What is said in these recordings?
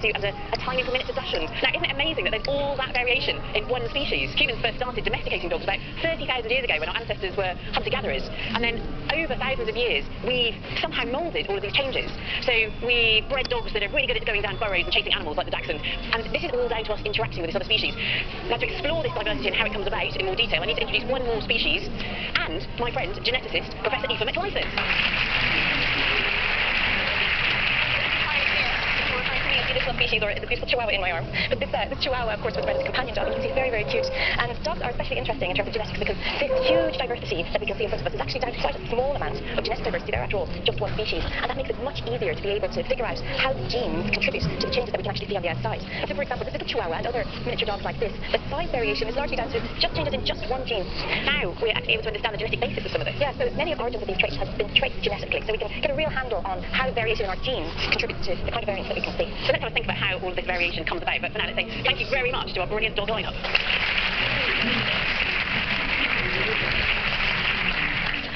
to as a time per minute discussion. Now, isn't it amazing that there's all that variation in one species? Humans first started domesticating dogs about 30,000 years ago when our ancestors were hunter-gatherers, and then over thousands of years, we've somehow moulded all of these changes. So we bred dogs that are really good at going down burrows and chasing animals like the dachshund, and this is all down to us interacting with this other species. Now, to explore this diversity and how it comes about in more detail, I need to introduce one more species, and my friend, geneticist, Professor Aoife McLyson. This little species, or the beautiful Chihuahua in my arm. But this Chihuahua, of course, was bred as a companion dog, and you can see it's very, very cute. And dogs are especially interesting in terms of genetics because this huge diversity that we can see in front of us is actually down to quite a small amount of genetic diversity. They're, after all, just one species. And that makes it much easier to be able to figure out how genes contribute to the changes that we can actually see on the outside. So, for example, this little Chihuahua and other miniature dogs like this, the size variation is largely down to just changes in just one gene. Now, we're actually able to understand the genetic basis of some of this. Yeah, so many of the origins of these traits have been traced genetically, so we can get a real handle on how variation in our genes contributes to the kind of variance that we can see. So let's have a think about how all of this variation comes about, but for now let's say thank you very much to our brilliant dog lineup.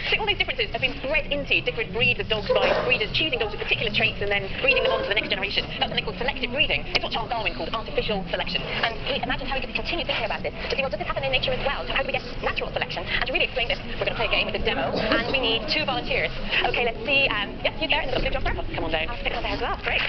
So all these differences have been bred into different breeds of dogs by breeders choosing dogs with particular traits and then breeding them on to the next generation. That's something called selective breeding. It's what Charles Darwin called artificial selection. And we imagine how we could continue thinking about this to see, well, does this happen in nature as well? So how do we get natural selection? And to really explain this, we're going to play a game with this demo, and we need 2 volunteers. Okay, let's see. Yes, you there in the little blue jumper. Come on down. I'll stick on there as well. Great.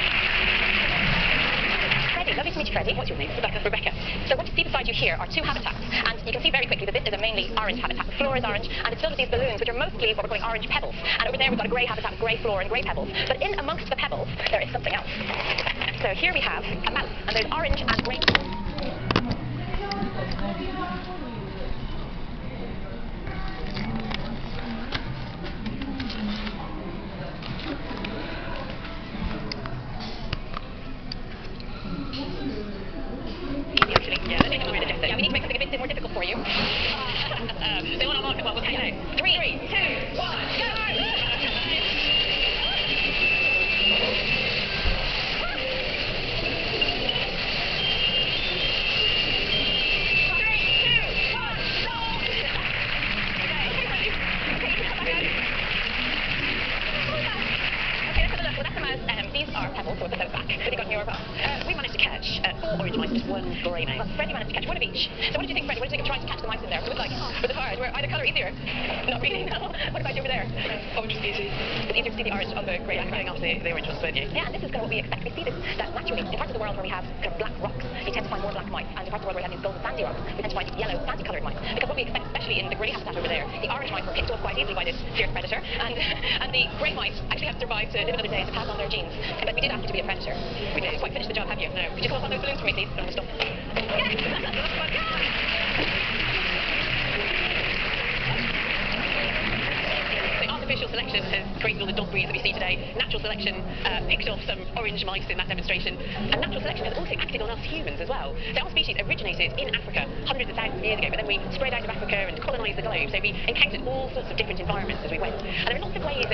Freddie, lovely to meet you, Freddie. What's your name? Rebecca. Rebecca. So what you see beside you here are 2 habitats, and you can see very quickly that this is a mainly orange habitat. The floor is orange, and it's filled with these balloons, which are mostly what we're calling orange pebbles. And over there we've got a grey habitat with grey floor and grey pebbles. But in amongst the pebbles, there is something else. So here we have a mouse, and there's orange and grey. Yeah, we need to make something a bit more difficult for you. They want to mark it. Well, we'll count it out. 3, 2, 1, go! These are pebbles, so we'll put those back. What have you got in your box? We managed to catch 4 orange mice, just 1 grey mouse. Freddie managed to catch 1 of each. So what did you think, Freddie? What did you think of trying to catch the mice in there? So it was like, was it hard? Were either colour easier? Not really, no. What about you over there? Orange was easy. It's easier to see the orange on the grey background off the orange ones, weren't you? Yeah, and this is kind of what we expect. We see this, that naturally, in parts of the world where we have kind of black rocks, you tend to find more black mice, and in parts of the world where we have these golden sandy rocks, we tend to find yellow, sandy coloured mice. Because what we expect, especially in the grey habitat over there, the orange mice were picked off quite easily by this fierce predator, and the grey mice actually have survived to live another day to pass on their genes. But we did ask you to be a predator. We did. Quite finished the job, have you? No. Could you come up on those balloons for me, please? Stop. Artificial selection has created all the dog breeds that we see today. Natural selection picked off some orange mice in that demonstration. And natural selection has also acted on us humans as well. So our species originated in Africa hundreds of thousands of years ago, but then we spread out of Africa and colonised the globe. So we encountered all sorts of different environments as we went. And there are lots of ways that